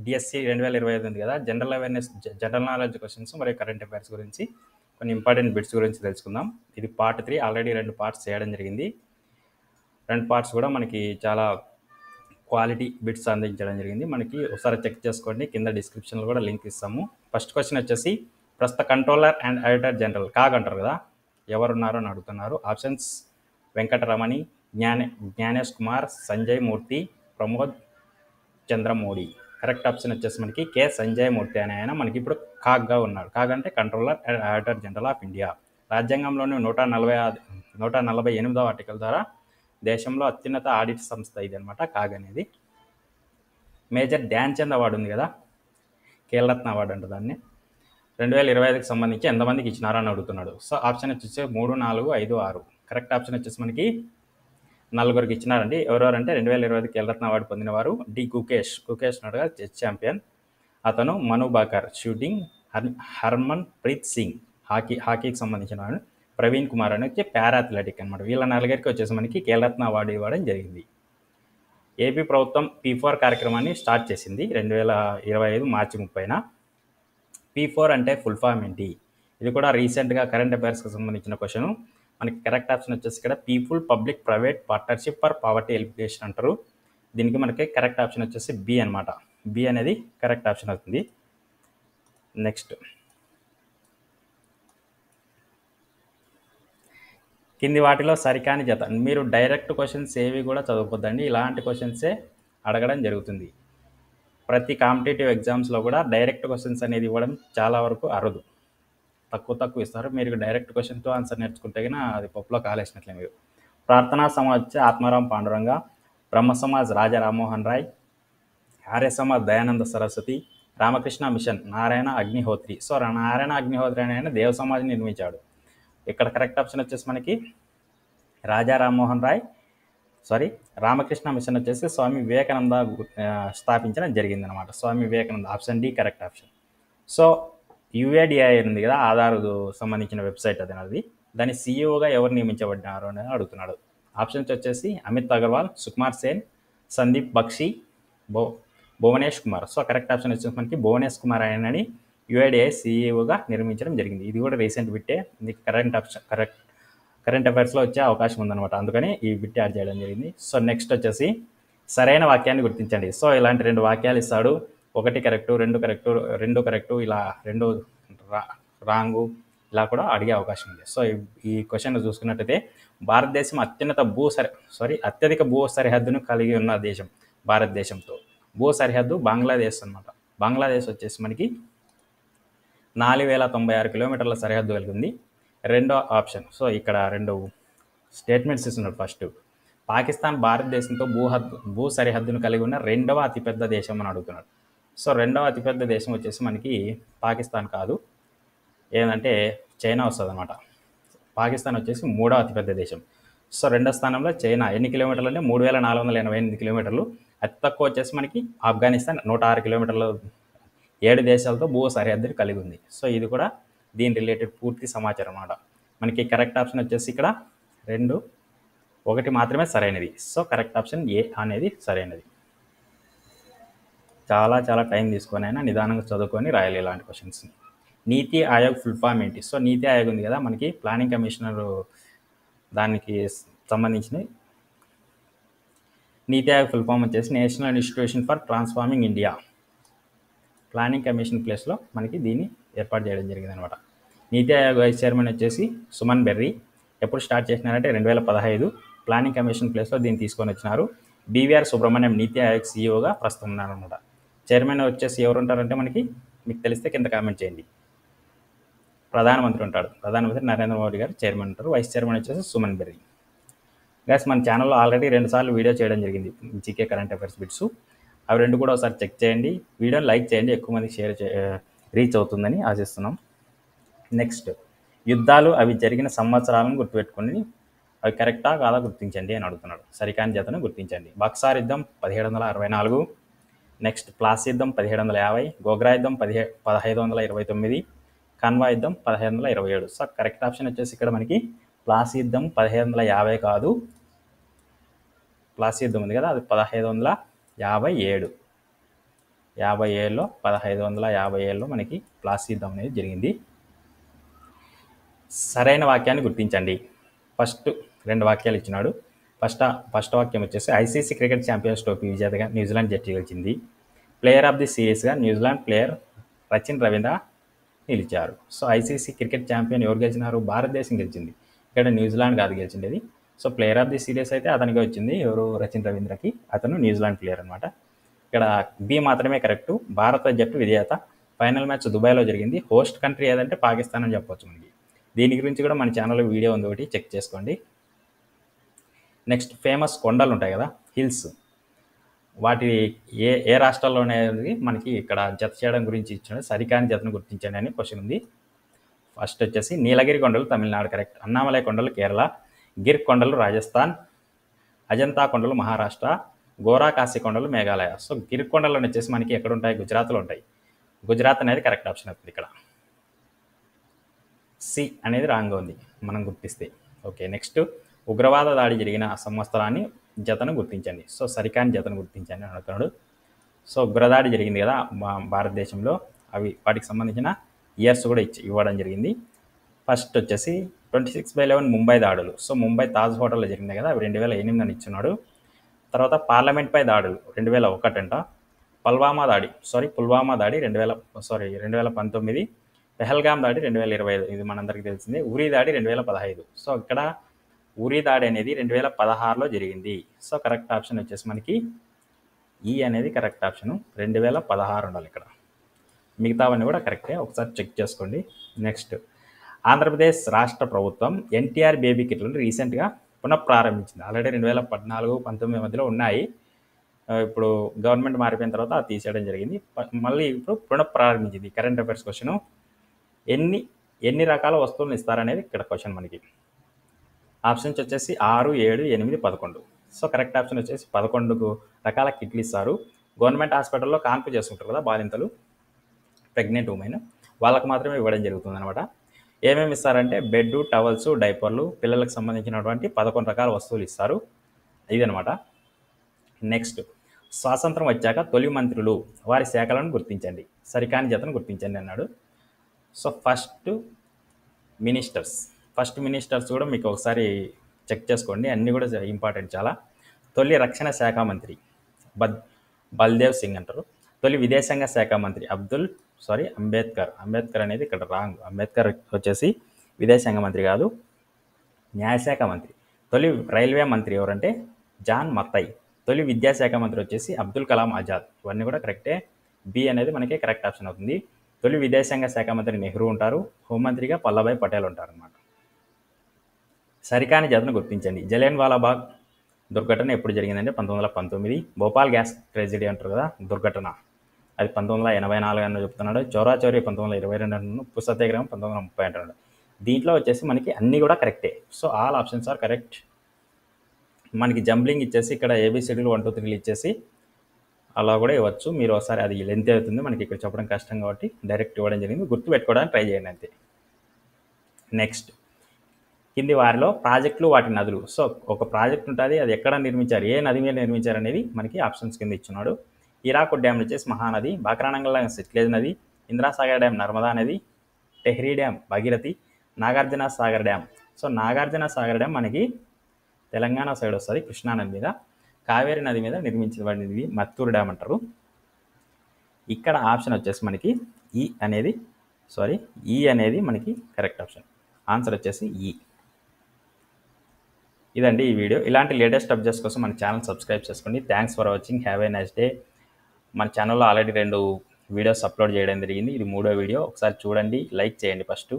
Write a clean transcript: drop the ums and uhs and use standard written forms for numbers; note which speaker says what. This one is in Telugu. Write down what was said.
Speaker 1: డిఎస్సి 2025 ఉంది కదా, general awareness, general knowledge questions మరియు కరెంట్ అఫైర్స్ గురించి కొన్ని ఇంపార్టెంట్ బిట్స్ గురించి తెలుసుకుందాం. ఇది పార్ట్ 3. ఆల్రెడీ 2 పార్ట్స్ చేయడం జరిగింది. 2 పార్ట్స్ కూడా మనకి చాలా క్వాలిటీ బిట్స్ అందించడం జరిగింది. మనకి ఒకసారి చెక్ చేసుకోండి, కింద డిస్క్రిప్షన్లో కూడా లింక్ ఇస్తాము. ఫస్ట్ క్వశ్చన్ వచ్చేసి, ప్రస్తుత controller and auditor general CAG అంటారు కదా, ఎవరున్నారు అని అడుగుతున్నారు. ఆప్షన్స్: వెంకటరమణి, జ్ఞానేష్ కుమార్, సంజయ్ మూర్తి, ప్రమోద్ చంద్రమౌళి. కరెక్ట్ ఆప్షన్ వచ్చేసి మనకి కె సంజయ్ మూర్తి అనే ఆయన మనకి ఇప్పుడు కాగ్గా ఉన్నాడు. కాగ్ అంటే controller and auditor general of India. రాజ్యాంగంలోని 148వ ఆర్టికల్ ద్వారా దేశంలో అత్యున్నత ఆడిట్ సంస్థ ఇది అనమాట, కాగ్ అనేది. మేజర్ ధ్యాన్ చంద్ అవార్డు ఉంది కదా, ఖేల్రత్న అవార్డు అంటారు దాన్ని, 2025కి సంబంధించి ఎంతమందికి ఇచ్చినారని అడుగుతున్నాడు. సో ఆప్షన్ వచ్చేసి 3, 4, 5, 6. కరెక్ట్ ఆప్షన్ వచ్చేసి మనకి 4 ఇచ్చినారండి. ఎవరెవరంటే 2025 ఖేల్రత్న అవార్డు పొందినవారు డి గుకేష్ ఉన్నాడుగా, చెస్ ఛాంపియన్ అతను, మను బాకర్ షూటింగ్, హర్మన్ ప్రీత్ సింగ్ హాకీకి సంబంధించిన వాడు, ప్రవీణ్ కుమార్ అని వచ్చి పారా అథ్లెటిక్ అనమాట. వీళ్ళ 4 వచ్చేసి మనకి ఖేల్రత్న అవార్డు ఇవ్వడం జరిగింది. ఏపీ ప్రభుత్వం P4 కార్యక్రమాన్ని స్టార్ట్ చేసింది 2025 మార్చి 30న. P4 అంటే ఫుల్ ఫామ్ ఏంటి? ఇది కూడా రీసెంట్గా కరెంట్ అఫైర్స్కి సంబంధించిన క్వశ్చన్. మనకి కరెక్ట్ ఆప్షన్ వచ్చేసి ఇక్కడ people public private partnership for poverty elimination అంటారు. దీనికి మనకి కరెక్ట్ ఆప్షన్ వచ్చేసి బి అనమాట. బి అనేది కరెక్ట్ ఆప్షన్ అవుతుంది. నెక్స్ట్, కింది వాటిలో సరికాని జత. మీరు డైరెక్ట్ క్వశ్చన్స్ ఏవి కూడా చదువుకోద్దండి, ఇలాంటి క్వశ్చన్సే అడగడం జరుగుతుంది. ప్రతి కాంపిటేటివ్ ఎగ్జామ్స్లో కూడా డైరెక్ట్ క్వశ్చన్స్ అనేది ఇవ్వడం చాలా వరకు అరుదు, తక్కువ ఇస్తారు. మీరు డైరెక్ట్ క్వశ్చన్తో ఆన్సర్ నేర్చుకుంటే కన్నా అది పప్పులో కాలేసినట్లే. మీరు ప్రార్థనా సమాజ్ ఆత్మారాం పాండురంగ, బ్రహ్మ సమాజ్ రాజా రామ్మోహన్ రాయ్, ఆర్య సమాజ్ దయానంద సరస్వతి, రామకృష్ణ మిషన్ నారాయణ అగ్నిహోత్రి. సో నారాయణ అగ్నిహోత్రి అనే ఆయన దేవ సమాజ్ని నిర్మించాడు. ఇక్కడ కరెక్ట్ ఆప్షన్ వచ్చేసి మనకి రాజా రామ్మోహన్ రాయ్, రామకృష్ణ మిషన్ వచ్చేసి స్వామి వివేకానంద స్థాపించడం జరిగింది అనమాట. Swami Vivekananda, option D correct option. So UADI ఉంది కదా, ఆధార్ సంబంధించిన వెబ్సైట్ అది, దాని సీఈఓగా ఎవరు నియమించబడినారు అని అడుగుతున్నాడు. ఆప్షన్స్ వచ్చేసి Amit Agarwal, Sukumar Sen, Sandeep Bakshi, Bhuvanesh Kumar. So correct option వచ్చేసి మనకి భువనేష్ కుమార్ ఆయనని UADI సీఈఓగా నిర్మించడం జరిగింది. ఇది కూడా రీసెంట్ బిట్టే, ఇది కరెంట్ అఫైర్స్లో వచ్చే అవకాశం ఉందన్నమాట, అందుకని ఈ బిట్ యాడ్ చేయడం జరిగింది. సో నెక్స్ట్ వచ్చేసి సరైన వాక్యాన్ని గుర్తించండి. సో ఇలాంటి 2 వాక్యాలు ఇస్తాడు, 1 కరెక్టు, 2 కరెక్టు, ఇలా 2 రాంగు, ఇలా కూడా అడిగే అవకాశం ఉంది. సో ఈ క్వశ్చన్ చూసుకున్నట్టయితే, భారతదేశం అత్యధిక భూ సరిహద్దును కలిగి ఉన్న దేశం భారతదేశంతో. భూ సరిహద్దు బంగ్లాదేశ్ అనమాట. బంగ్లాదేశ్ వచ్చేసి మనకి 4096 కిలోమీటర్ల సరిహద్దు కలిగి ఉంది. రెండో ఆప్షన్, సో ఇక్కడ 2 స్టేట్మెంట్స్ ఇస్తున్నారు. ఫస్ట్, పాకిస్తాన్ భారతదేశంతో భూ సరిహద్దును కలిగి ఉన్న 2వ అతిపెద్ద దేశం అని అడుగుతున్నాడు. సో 2వ అతిపెద్ద దేశం వచ్చేసి మనకి పాకిస్తాన్ కాదు, ఏంటంటే చైనా వస్తుంది అనమాట. పాకిస్తాన్ వచ్చేసి 3వ అతిపెద్ద దేశం. సో 2వ స్థానంలో చైనా. ఎన్ని కిలోమీటర్లు అంటే 3488 కిలోమీటర్లు. అతి తక్కువ వచ్చేసి మనకి ఆఫ్ఘనిస్తాన్ 106 కిలోమీటర్లు. 7 దేశాలతో భూ సరిహద్దుని కలిగి ఉంది. సో ఇది కూడా దీని రిలేటెడ్ పూర్తి సమాచారం అన్నమాట. మనకి కరెక్ట్ ఆప్షన్ వచ్చేసి ఇక్కడ 2, 1 మాత్రమే సరైనది. సో కరెక్ట్ ఆప్షన్ ఏ అనేది సరైనది. చాలా టైం తీసుకొని అయినా నిదానంగా చదువుకొని రాయాలి ఇలాంటి క్వశ్చన్స్ని. నీతి ఆయోగ్ ఫుల్ ఫామ్ ఏంటి? సో నీతి ఆయోగ్ ఉంది కదా మనకి, ప్లానింగ్ కమిషనర్ దానికి సంబంధించిన నీతి ఆయోగ్ ఫుల్ ఫామ్ వచ్చేసి national institution for transforming India. Planning commission ప్లేస్లో మనకి దీన్ని ఏర్పాటు చేయడం జరిగింది అనమాట. నీతి ఆయోగ్ వైస్ చైర్మన్ వచ్చేసి సుమన్ బెర్రీ. ఎప్పుడు స్టార్ట్ చేసినారంటే 2015. ప్లానింగ్ కమిషన్ ప్లేస్లో దీన్ని తీసుకొని వచ్చినారు. BVR సుబ్రహ్మణ్యం నీతి ఆయోగ్ సీఈఓగా ప్రస్తుతం ఉన్నారనమాట. చైర్మన్ వచ్చేసి ఎవరు ఉంటారంటే మనకి, మీకు తెలిస్తే కింద కామెంట్ చేయండి. ప్రధానమంత్రి ఉంటాడు, ప్రధానమంత్రి నరేంద్ర మోడీ గారు చైర్మన్ ఉంటారు. వైస్ చైర్మన్ వచ్చేసి సుమన్ బెర్రీ. గైస్, మన ఛానల్లో ఆల్రెడీ 2 సార్లు వీడియో చేయడం జరిగింది జీకే కరెంట్ అఫైర్స్ బిట్స్. అవి 2 కూడా ఒకసారి చెక్ చేయండి. వీడియోని లైక్ చేయండి, ఎక్కువ మందికి రీచ్ అవుతుందని ఆశిస్తున్నాం. నెక్స్ట్, యుద్ధాలు అవి జరిగిన సంవత్సరాలను గుర్తుపెట్టుకుని అవి కరెక్టా కాదా గుర్తించండి అని అడుగుతున్నాడు. సరికాని జతను గుర్తించండి. బక్సార్ యుద్ధం 1764, నెక్స్ట్ ప్లాసీ యుద్ధం 1750, గోగ్రా యుద్ధం 1529, కన్వా యుద్ధం 1527. సో కరెక్ట్ ఆప్షన్ వచ్చేసి ఇక్కడ మనకి ప్లాసీ యుద్ధం 1550 కాదు, ప్లాసీ యుద్ధం ఉంది కదా, అది 1557. 1557లో 1557లో మనకి ప్లాసీ యుద్ధం అనేది జరిగింది. సరైన వాక్యాన్ని గుర్తించండి. ఫస్ట్ 2 వాక్యాలు ఇచ్చినాడు. ఫస్ట్ వాక్యం వచ్చేసి ఐసీసీ క్రికెట్ ఛాంపియన్స్ ట్రోఫీ విజేతగా న్యూజిలాండ్ జట్టు గెలిచింది. ప్లేయర్ ఆఫ్ ది సిరీస్గా న్యూజిలాండ్ ప్లేయర్ రచిన్ రవీంద్ర నిలిచారు. సో ఐసీసీ క్రికెట్ ఛాంపియన్ ఎవరు గెలిచినారు? భారతదేశం గెలిచింది. ఇక్కడ న్యూజిలాండ్ కాదు గెలిచిండేది. So player of the series అయితే అతనికి వచ్చింది. ఎవరు? రచిన్ రవీంద్రకి. అతను న్యూజిలాండ్ ప్లేయర్ అనమాట. ఇక్కడ బి మాత్రమే కరెక్ట్. భారత జట్టు విజేత. ఫైనల్ మ్యాచ్ దుబాయ్లో జరిగింది. హోస్ట్ కంట్రీ ఏదంటే పాకిస్తాన్ అని చెప్పొచ్చు మనకి. దీని గురించి కూడా మన ఛానల్లో వీడియో ఉంది, ఒకటి చెక్ చేసుకోండి. నెక్స్ట్ ఫేమస్ కొండలు ఉంటాయి కదా, హిల్స్, వాటి ఏ రాష్ట్రాల్లో అనేది మనకి ఇక్కడ జత చేయడం గురించి ఇచ్చాడు. సరికాని జతను గుర్తించండి అని క్వశ్చన్ ఉంది. ఫస్ట్ వచ్చేసి నీలగిరి కొండలు తమిళనాడు కరెక్ట్. అన్నామలై కొండలు కేరళ, గిర్ కొండలు రాజస్థాన్, అజంతా కొండలు మహారాష్ట్ర, గోరా కాశీ కొండలు మేఘాలయ. సో గిర్ కొండలు వచ్చేసి మనకి ఎక్కడ ఉంటాయి? గుజరాత్లో ఉంటాయి. గుజరాత్ అనేది కరెక్ట్ ఆప్షన్ అవుతుంది ఇక్కడ. సి అనేది రాంగ్ ఉంది మనం గుర్తిస్తే. ఓకే, నెక్స్ట్ ఉగ్రవాద దాడి జరిగిన సంవత్సరాన్ని జతను గుర్తించండి. సో సరికాని జతను గుర్తించండి అని అడుగుతున్నాడు. సో ఉగ్రదాడి జరిగింది కదా భారతదేశంలో, వాటికి సంబంధించిన ఇయర్స్ కూడా ఇవ్వడం జరిగింది. ఫస్ట్ వచ్చేసి 26/11 ముంబై దాడులు. సో ముంబై తాజ్ హోటల్లో జరిగింది కదా, అవి 2008 అని ఇచ్చున్నాడు. తర్వాత పార్లమెంట్పై దాడులు 2001 అంట. పుల్వామా దాడి 2019. పెహల్గామ్ దాడి 2025, ఇది మనందరికీ తెలిసిందే. ఉరీ దాడి 2015. సో ఇక్కడ ఉరీ దాడి అనేది 2016లో జరిగింది. సో కరెక్ట్ ఆప్షన్ వచ్చేసి మనకి ఈ అనేది కరెక్ట్ ఆప్షను. 2016 ఉండాలి ఇక్కడ. మిగతావన్నీ కూడా కరెక్టే, ఒకసారి చెక్ చేసుకోండి. నెక్స్ట్ ఆంధ్రప్రదేశ్ రాష్ట్ర ప్రభుత్వం ఎన్టీఆర్ బేబీ కిట్లను రీసెంట్గా పునఃప్రారంభించింది. ఆల్రెడీ 2014-19 మధ్యలో ఉన్నాయి. ఇప్పుడు గవర్నమెంట్ మారిపోయిన తర్వాత అది తీసేయడం జరిగింది. మళ్ళీ ఇప్పుడు పునఃప్రారంభించింది. Current affairs question. ఎన్ని రకాల వస్తువులను ఇస్తారనేది ఇక్కడ క్వశ్చన్ మనకి. ఆప్షన్స్ వచ్చేసి 6, 7, 8, 11. సో కరెక్ట్ ఆప్షన్ వచ్చేసి 11 రకాల కిట్లు ఇస్తారు. గవర్నమెంట్ హాస్పిటల్లో కాన్పు చేసుకుంటారు కదా బాలింతలు, ప్రెగ్నెంట్ ఉమెన్, వాళ్ళకు మాత్రమే ఇవ్వడం జరుగుతుంది అనమాట. ఏమేమి ఇస్తారంటే బెడ్, టవల్స్, డైపర్లు, పిల్లలకు సంబంధించినటువంటి 11 రకాల వస్తువులు ఇస్తారు. ఇదనమాట. నెక్స్ట్ స్వాతంత్రం వచ్చాక తొలి మంత్రులు వారి శాఖలను గుర్తించండి. సరికాని జతను గుర్తించండి అన్నాడు. సో ఫస్ట్ మినిస్టర్స్ కూడా మీకు ఒకసారి చెక్ చేసుకోండి, అన్నీ కూడా ఇంపార్టెంట్ చాలా. తొలి రక్షణ శాఖ మంత్రి బల్దేవ్ సింగ్ అంటారు. తొలి విదేశాంగ శాఖ మంత్రి అంబేద్కర్ అనేది ఇక్కడ రాంగ్. అంబేద్కర్ వచ్చేసి విదేశాంగ మంత్రి కాదు, న్యాయశాఖ మంత్రి. తొలి రైల్వే మంత్రి ఎవరంటే జాన్ మత్తై. తొలి విద్యాశాఖ మంత్రి వచ్చేసి అబ్దుల్ కలాం ఆజాద్. ఇవన్నీ కూడా కరెక్టే. బి అనేది మనకి కరెక్ట్ ఆప్షన్ అవుతుంది. తొలి విదేశాంగ శాఖ మంత్రి నెహ్రూ ఉంటారు. హోంమంత్రిగా పల్లభాయ్ పటేల్ ఉంటారు అన్నమాట. సరికాని జతను గుర్తించండి. జలియన్వాలాబాగ్ దుర్ఘటన ఎప్పుడు జరిగిందంటే 1919. భోపాల్ గ్యాస్ ట్రెజడీ అంటారు కదా దుర్ఘటన, అది 1984 అని చెప్తున్నాడు. చౌరీ 1922 అంటున్నాడు. ఉప్పు సత్యాగ్రహం 1930 అంటున్నాడు. దీంట్లో వచ్చేసి మనకి అన్నీ కూడా కరెక్టే. So all options are correct. మనకి జంబ్లింగ్ ఇచ్చేసి ఇక్కడ ఏబిసిడీలు 1, 2, 3 ఇచ్చేసి అలా కూడా ఇవ్వచ్చు. మీరు ఒకసారి అది లెంత్ అవుతుంది, మనకి ఇక్కడ చెప్పడం కష్టం కాబట్టి డైరెక్ట్ ఇవ్వడం జరిగింది. గుర్తు పెట్టుకోవడానికి ట్రై చేయండి అంతే. నెక్స్ట్ కింది వారిలో ప్రాజెక్టులు వాటి నదులు. సో ఒక ప్రాజెక్ట్ ఉంటుంది, అది ఎక్కడ నిర్మించారు, ఏ నది మీద నిర్మించారు అనేది మనకి ఆప్షన్స్ కింద ఇచ్చున్నాడు. హీరాకుడ్ డ్యామ్ వచ్చేసి మహానది, బాక్రానంగల్ సట్లెజ్ నది, ఇంద్రాసాగర్ డ్యామ్ నర్మదా నది, Tehri dam Bhagirathi, Nagarjuna Sagar dam. So Nagarjuna Sagar dam మనకి తెలంగాణ సైడ్ వస్తుంది, కృష్ణా నది మీద. కావేరీ నది మీద నిర్మించబడినది మత్తూరు డ్యామ్ అంటారు. ఇక్కడ ఆప్షన్ వచ్చేసి మనకి ఈ అనేది మనకి కరెక్ట్ ఆప్షన్. ఆన్సర్ వచ్చేసి ఈ. ఇదండి ఈ వీడియో. ఇలాంటి లేటెస్ట్ అప్డేట్స్ కోసం మన ఛానల్ సబ్స్క్రైబ్ చేసుకోండి. Thanks for watching. Have a nice day. మన ఛానల్లో ఆల్రెడీ 2 వీడియోస్ అప్లోడ్ చేయడం జరిగింది. ఇది 3వ వీడియో. ఒకసారి చూడండి, లైక్ చేయండి ఫస్ట్.